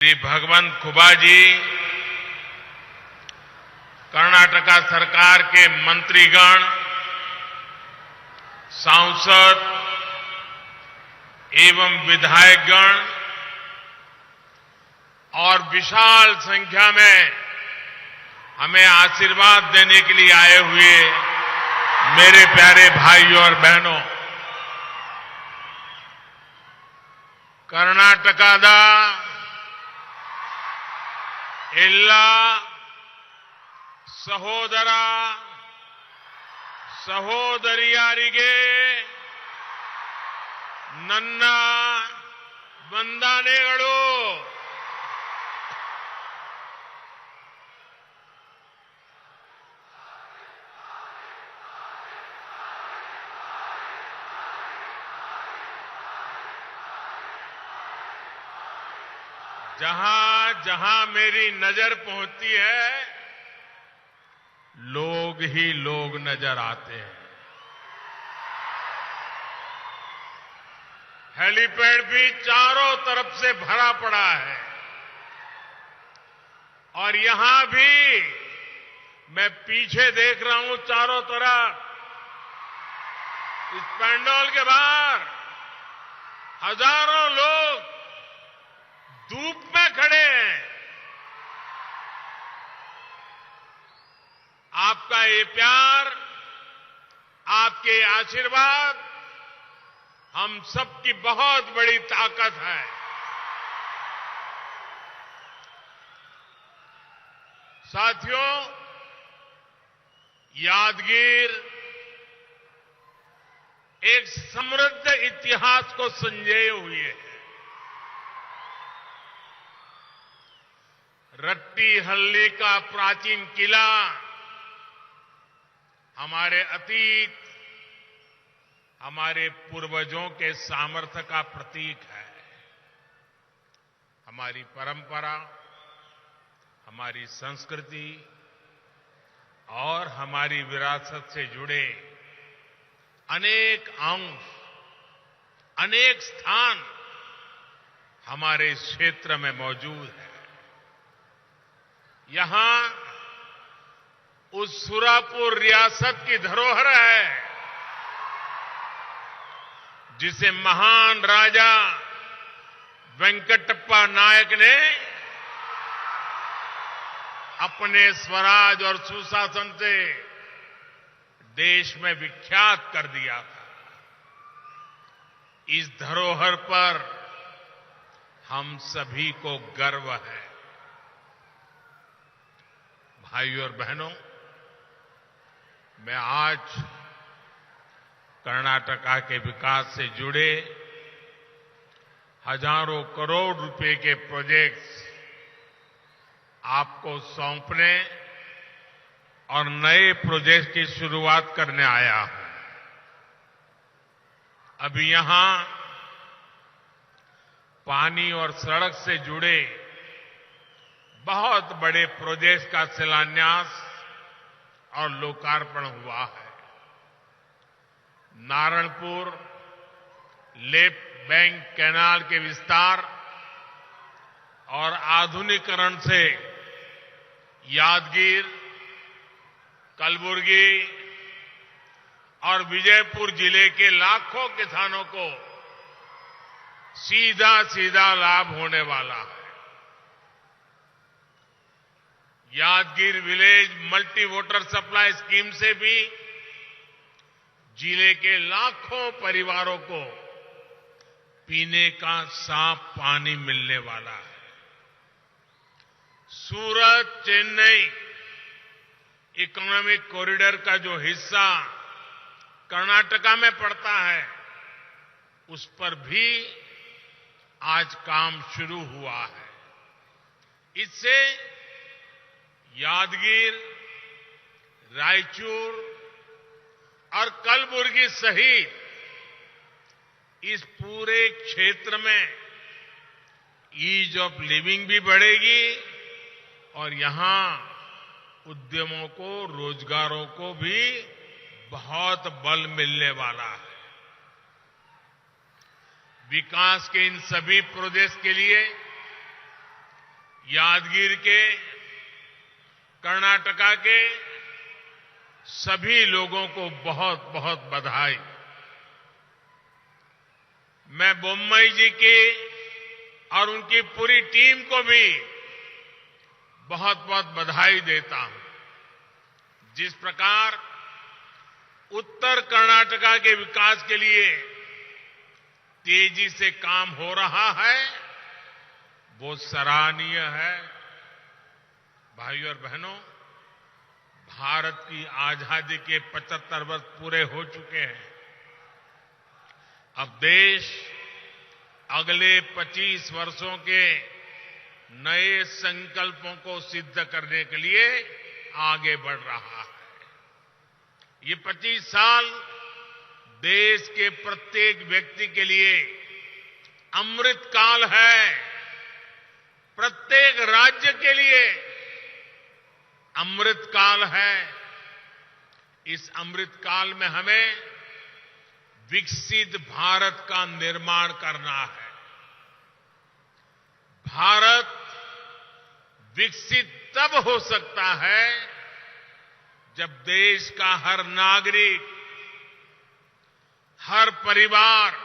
श्री भगवंत खुबा जी, कर्नाटका सरकार के मंत्रीगण, सांसद एवं विधायकगण और विशाल संख्या में हमें आशीर्वाद देने के लिए आए हुए मेरे प्यारे भाइयों और बहनों, कर्नाटकದ ಎಲ್ಲ ಸಹೋದರ ಸಹೋದರಿಯರಿಗೆ ನನ್ನ ವಂದನೆಗಳು। जहां जहां मेरी नजर पहुंचती है, लोग ही लोग नजर आते हैं। हेलीपैड भी चारों तरफ से भरा पड़ा है और यहां भी मैं पीछे देख रहा हूं, चारों तरफ इस पैंडोल के बाहर हजारों लोग धूप में खड़े हैं। आपका ये प्यार, आपके आशीर्वाद हम सबकी बहुत बड़ी ताकत है। साथियों, यादगीर एक समृद्ध इतिहास को संजोए हुए है। रट्टीहल्ली का प्राचीन किला हमारे अतीत, हमारे पूर्वजों के सामर्थ्य का प्रतीक है। हमारी परंपरा, हमारी संस्कृति और हमारी विरासत से जुड़े अनेक अंश, अनेक स्थान हमारे इस क्षेत्र में मौजूद है। यहां उस सुरापुर रियासत की धरोहर है जिसे महान राजा वेंकटप्पा नायक ने अपने स्वराज और सुशासन से देश में विख्यात कर दिया था। इस धरोहर पर हम सभी को गर्व है। भाइयों और बहनों, मैं आज कर्नाटका के विकास से जुड़े हजारों करोड़ रुपए के प्रोजेक्ट्स आपको सौंपने और नए प्रोजेक्ट की शुरुआत करने आया हूं। अभी यहां पानी और सड़क से जुड़े बहुत बड़े प्रोजेक्ट का शिलान्यास और लोकार्पण हुआ है। नारायणपुर लेफ्ट बैंक कैनाल के विस्तार और आधुनिकीकरण से यादगीर, कलबुर्गी और विजयपुर जिले के लाखों किसानों को सीधा सीधा लाभ होने वाला है। Yadgir village multi water supply scheme से भी जिले के लाखों परिवारों को पीने का साफ पानी मिलने वाला है। सूरत चेन्नई इकोनॉमिक कॉरिडोर का जो हिस्सा कर्नाटका में पड़ता है, उस पर भी आज काम शुरू हुआ है। इससे यादगीर, रायचूर और कलबुर्गी सहित इस पूरे क्षेत्र में ईज ऑफ लिविंग भी बढ़ेगी और यहां उद्यमों को, रोजगारों को भी बहुत बल मिलने वाला है। विकास के इन सभी प्रोजेक्ट्स के लिए यादगीर के, कर्नाटका के सभी लोगों को बहुत बहुत बधाई। मैं बोम्मई जी की और उनकी पूरी टीम को भी बहुत बहुत बधाई देता हूं। जिस प्रकार उत्तर कर्नाटका के विकास के लिए तेजी से काम हो रहा है, वो सराहनीय है। भाइयों और बहनों, भारत की आजादी के 75 वर्ष पूरे हो चुके हैं। अब देश अगले 25 वर्षों के नए संकल्पों को सिद्ध करने के लिए आगे बढ़ रहा है। ये 25 साल देश के प्रत्येक व्यक्ति के लिए अमृत काल है। प्रत्येक राज्य के लिए अमृत काल है। इस अमृत काल में हमें विकसित भारत का निर्माण करना है। भारत विकसित तब हो सकता है जब देश का हर नागरिक, हर परिवार,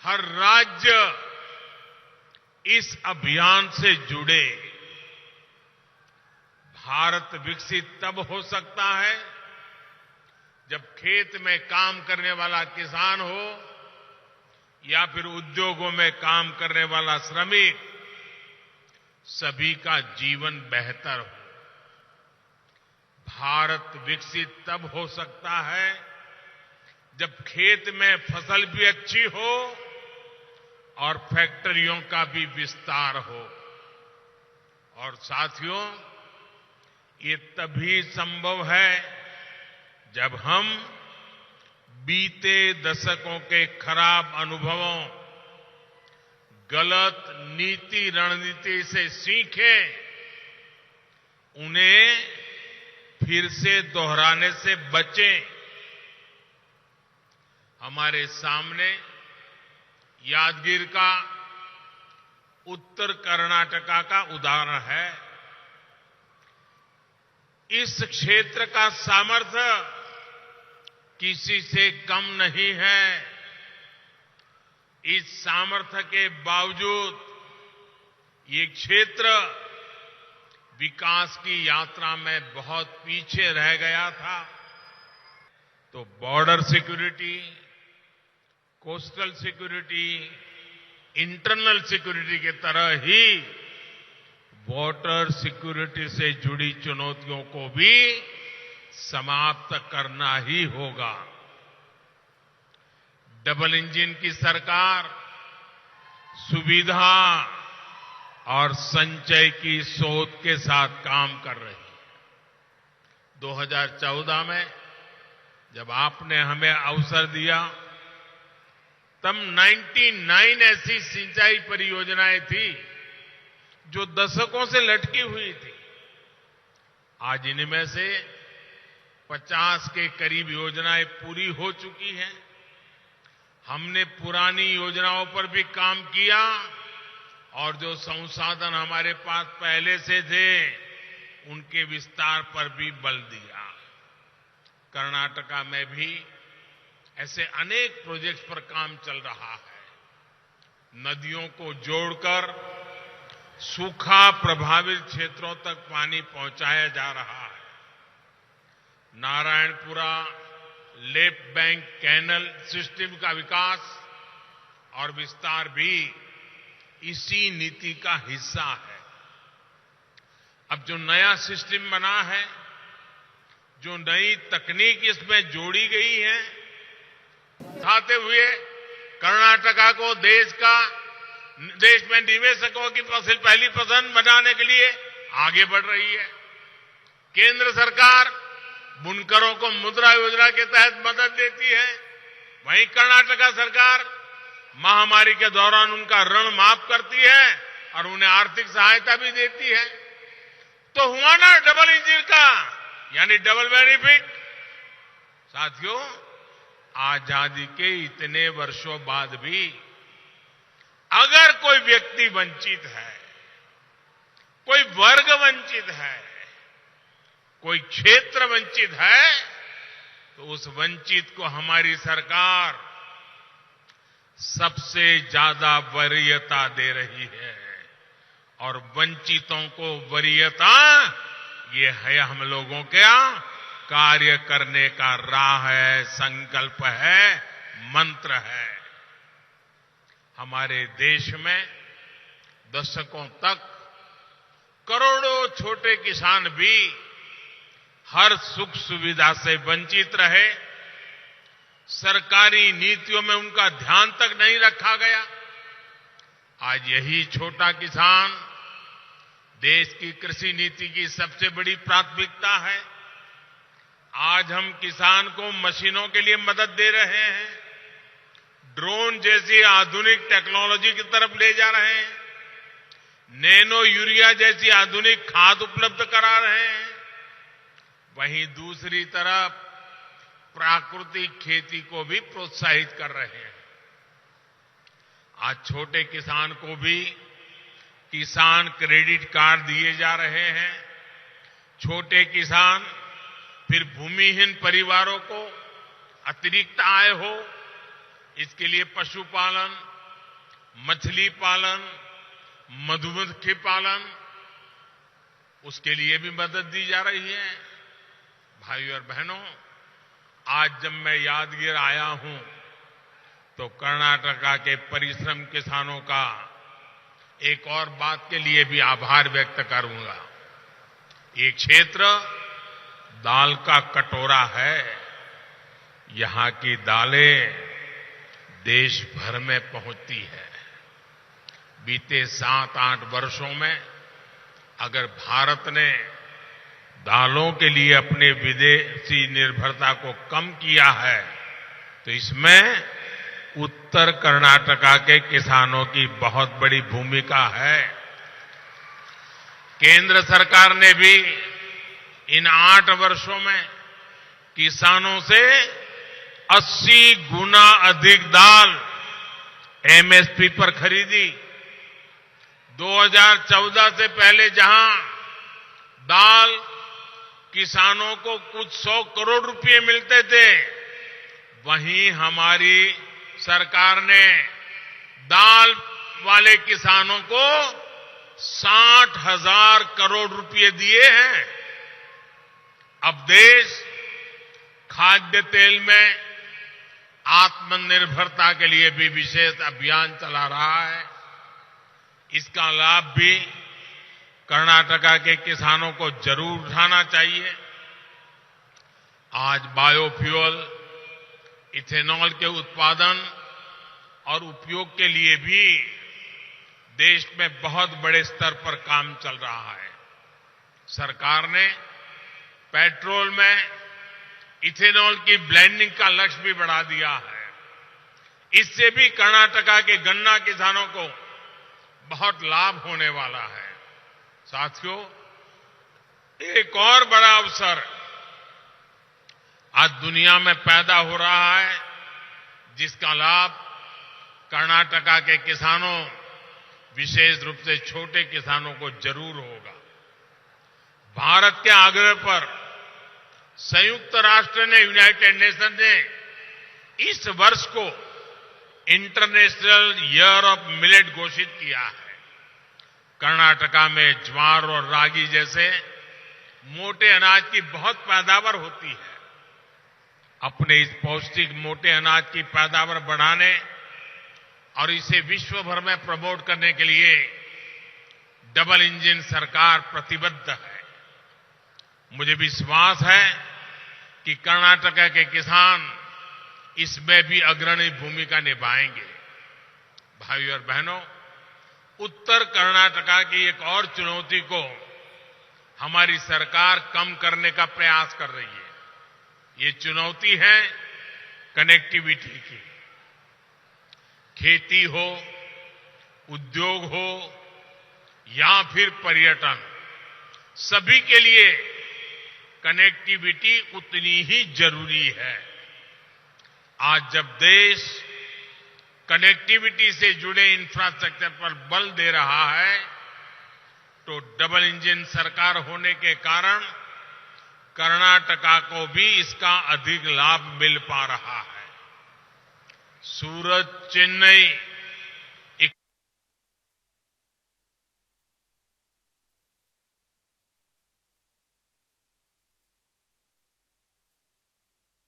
हर राज्य इस अभियान से जुड़े। भारत विकसित तब हो सकता है जब खेत में काम करने वाला किसान हो या फिर उद्योगों में काम करने वाला श्रमिक, सभी का जीवन बेहतर हो। भारत विकसित तब हो सकता है जब खेत में फसल भी अच्छी हो और फैक्ट्रियों का भी विस्तार हो। और साथियों, ये तभी संभव है जब हम बीते दशकों के खराब अनुभवों, गलत नीति रणनीति से सीखें, उन्हें फिर से दोहराने से बचें। हमारे सामने यादगीर का उत्तर कर्नाटका का उदाहरण है। इस क्षेत्र का सामर्थ्य किसी से कम नहीं है। इस सामर्थ्य के बावजूद ये क्षेत्र विकास की यात्रा में बहुत पीछे रह गया था। तो border security, coastal security, internal security के तरह ही वाटर सिक्योरिटी से जुड़ी चुनौतियों को भी समाप्त करना ही होगा। डबल इंजन की सरकार सुविधा और संचय की सोच के साथ काम कर रही है। 2014 में जब आपने हमें अवसर दिया, तब 99 ऐसी सिंचाई परियोजनाएं थी जो दशकों से लटकी हुई थी। आज इनमें से 50 के करीब योजनाएं पूरी हो चुकी हैं। हमने पुरानी योजनाओं पर भी काम किया और जो संसाधन हमारे पास पहले से थे, उनके विस्तार पर भी बल दिया। कर्नाटका में भी ऐसे अनेक प्रोजेक्ट्स पर काम चल रहा है। नदियों को जोड़कर सूखा प्रभावित क्षेत्रों तक पानी पहुंचाया जा रहा है। Narayanpura left bank canal system का विकास और विस्तार भी इसी नीति का हिस्सा है। अब जो नया सिस्टम बना है, जो नई तकनीक इसमें जोड़ी गई है, उठाते हुए कर्नाटका को देश में निवेशकों की पहली पसंद बनाने के लिए आगे बढ़ रही है। केंद्र सरकार बुनकरों को मुद्रा योजना के तहत मदद देती है। वहीं कर्नाटका सरकार महामारी के दौरान उनका ऋण माफ करती है और उन्हें आर्थिक सहायता भी देती है। तो हुआ ना डबल इंजन का, यानी डबल बेनिफिट। साथियों, आजादी के इतने वर्षों बाद भी अगर कोई व्यक्ति वंचित है, कोई वर्ग वंचित है, कोई क्षेत्र वंचित है, तो उस वंचित को हमारी सरकार सबसे ज्यादा वरीयता दे रही है। और वंचितों को वरीयता, ये है हम लोगों का कार्य करने का राह है, संकल्प है, मंत्र है। हमारे देश में दशकों तक करोड़ों छोटे किसान भी हर सुख सुविधा से वंचित रहे। सरकारी नीतियों में उनका ध्यान तक नहीं रखा गया। आज यही छोटा किसान देश की कृषि नीति की सबसे बड़ी प्राथमिकता है। आज हम किसान को मशीनों के लिए मदद दे रहे हैं, ड्रोन जैसी आधुनिक टेक्नोलॉजी की तरफ ले जा रहे हैं, नैनो यूरिया जैसी आधुनिक खाद उपलब्ध करा रहे हैं। वहीं दूसरी तरफ प्राकृतिक खेती को भी प्रोत्साहित कर रहे हैं। आज छोटे किसान को भी किसान क्रेडिट कार्ड दिए जा रहे हैं। छोटे किसान, फिर भूमिहीन परिवारों को अतिरिक्त आय हो, इसके लिए पशुपालन, मछली पालन, मधुमक्खी पालन, उसके लिए भी मदद दी जा रही है। भाइयों और बहनों, आज जब मैं यादगीर आया हूं तो कर्नाटका के परिश्रम किसानों का एक और बात के लिए भी आभार व्यक्त करूंगा। ये क्षेत्र दाल का कटोरा है। यहां की दालें देश भर में पहुंचती है। बीते 7-8 वर्षों में अगर भारत ने दालों के लिए अपने विदेशी निर्भरता को कम किया है, तो इसमें उत्तर कर्नाटका के किसानों की बहुत बड़ी भूमिका है। केंद्र सरकार ने भी इन 8 वर्षों में किसानों से 80 गुना अधिक दाल एमएसपी पर खरीदी। 2014 से पहले जहां दाल किसानों को कुछ 100 करोड़ रुपए मिलते थे, वहीं हमारी सरकार ने दाल वाले किसानों को 60,000 करोड़ रुपए दिए हैं। अब देश खाद्य तेल में आत्मनिर्भरता के लिए भी विशेष अभियान चला रहा है। इसका लाभ भी कर्नाटका के किसानों को जरूर उठाना चाहिए। आज बायोफ्यूल, इथेनॉल के उत्पादन और उपयोग के लिए भी देश में बहुत बड़े स्तर पर काम चल रहा है। सरकार ने पेट्रोल में इथेनॉल की ब्लेंडिंग का लक्ष्य भी बढ़ा दिया है। इससे भी कर्नाटका के गन्ना किसानों को बहुत लाभ होने वाला है। साथियों, एक और बड़ा अवसर आज दुनिया में पैदा हो रहा है, जिसका लाभ कर्नाटका के किसानों, विशेष रूप से छोटे किसानों को जरूर होगा। भारत के आग्रह पर संयुक्त राष्ट्र ने, यूनाइटेड नेशन ने इस वर्ष को इंटरनेशनल ईयर ऑफ मिलेट घोषित किया है। कर्नाटका में ज्वार और रागी जैसे मोटे अनाज की बहुत पैदावार होती है। अपने इस पौष्टिक मोटे अनाज की पैदावार बढ़ाने और इसे विश्व भर में प्रमोट करने के लिए डबल इंजन सरकार प्रतिबद्ध है। मुझे विश्वास है कि कर्नाटका के किसान इसमें भी अग्रणी भूमिका निभाएंगे। भाइयों और बहनों, उत्तर कर्नाटका की एक और चुनौती को हमारी सरकार कम करने का प्रयास कर रही है। ये चुनौती है कनेक्टिविटी की। खेती हो, उद्योग हो या फिर पर्यटन, सभी के लिए कनेक्टिविटी उतनी ही जरूरी है। आज जब देश कनेक्टिविटी से जुड़े इंफ्रास्ट्रक्चर पर बल दे रहा है, तो डबल इंजन सरकार होने के कारण कर्नाटका को भी इसका अधिक लाभ मिल पा रहा है। सूरत, चेन्नई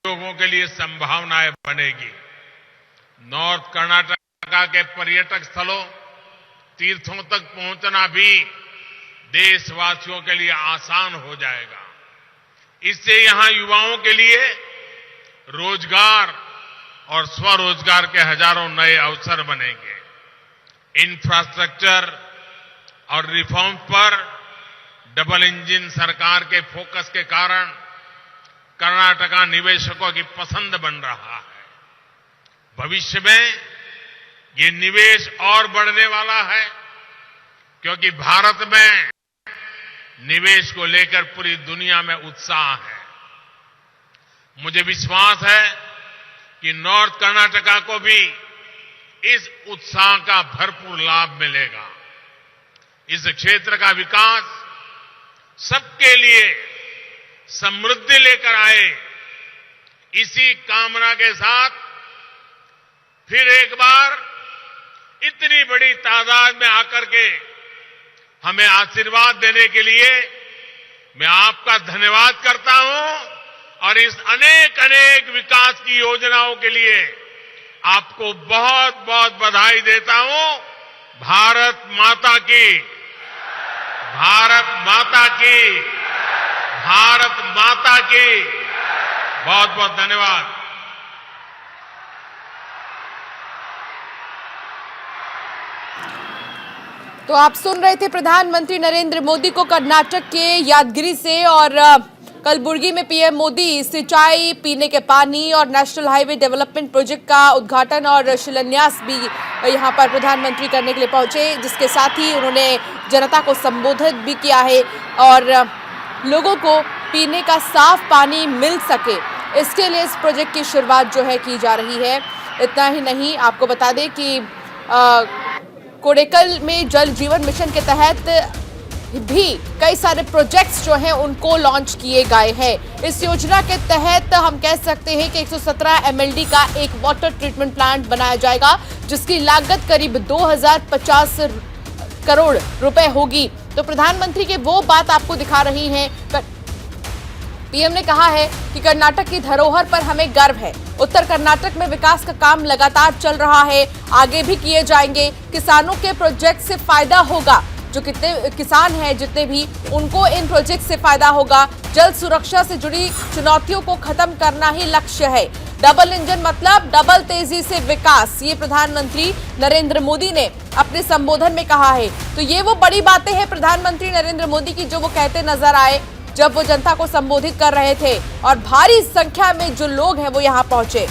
लोगों के लिए संभावनाएं बनेगी। नॉर्थ कर्नाटका के पर्यटक स्थलों, तीर्थों तक पहुंचना भी देशवासियों के लिए आसान हो जाएगा। इससे यहां युवाओं के लिए रोजगार और स्वरोजगार के हजारों नए अवसर बनेंगे। इंफ्रास्ट्रक्चर और रिफॉर्म पर डबल इंजन सरकार के फोकस के कारण कर्नाटका निवेशकों की पसंद बन रहा है। भविष्य में ये निवेश और बढ़ने वाला है, क्योंकि भारत में निवेश को लेकर पूरी दुनिया में उत्साह है। मुझे विश्वास है कि नॉर्थ कर्नाटका को भी इस उत्साह का भरपूर लाभ मिलेगा। इस क्षेत्र का विकास सबके लिए समृद्धि लेकर आए, इसी कामना के साथ फिर एक बार इतनी बड़ी तादाद में आकर के हमें आशीर्वाद देने के लिए मैं आपका धन्यवाद करता हूं और इस अनेक अनेक विकास की योजनाओं के लिए आपको बहुत बहुत बधाई देता हूं। भारत माता की, भारत माता की, भारत माता की बहुत बहुत धन्यवाद। तो आप सुन रहे थे प्रधानमंत्री नरेंद्र मोदी को कर्नाटक के यादगिरी से, और कलबुर्गी में पीएम मोदी सिंचाई, पीने के पानी और नेशनल हाईवे डेवलपमेंट प्रोजेक्ट का उद्घाटन और शिलान्यास भी यहां पर प्रधानमंत्री करने के लिए पहुंचे, जिसके साथ ही उन्होंने जनता को संबोधित भी किया है और लोगों को पीने का साफ पानी मिल सके, इसके लिए इस प्रोजेक्ट की शुरुआत जो है की जा रही है। इतना ही नहीं, आपको बता दें कि कोडेकल में जल जीवन मिशन के तहत भी कई सारे प्रोजेक्ट्स जो हैं उनको लॉन्च किए गए हैं। इस योजना के तहत हम कह सकते हैं कि 117 MLD का एक वाटर ट्रीटमेंट प्लांट बनाया जाएगा, जिसकी लागत करीब 2050 करोड़ रुपए होगी। तो प्रधानमंत्री के वो बात आपको दिखा रही हैं। पीएम ने कहा है कि कर्नाटक की धरोहर पर हमें गर्व है। उत्तर कर्नाटक में विकास का काम लगातार चल रहा है, आगे भी किए जाएंगे। किसानों के प्रोजेक्ट से फायदा होगा, जो कितने किसान हैं जितने भी, उनको इन प्रोजेक्ट से फायदा होगा। जल सुरक्षा से जुड़ी चुनौतियों को खत्म करना ही लक्ष्य है। डबल इंजन मतलब डबल तेजी से विकास, ये प्रधानमंत्री नरेंद्र मोदी ने अपने संबोधन में कहा है। तो ये वो बड़ी बातें हैं प्रधानमंत्री नरेंद्र मोदी की, जो वो कहते नजर आए जब वो जनता को संबोधित कर रहे थे और भारी संख्या में जो लोग हैं वो यहाँ पहुंचे।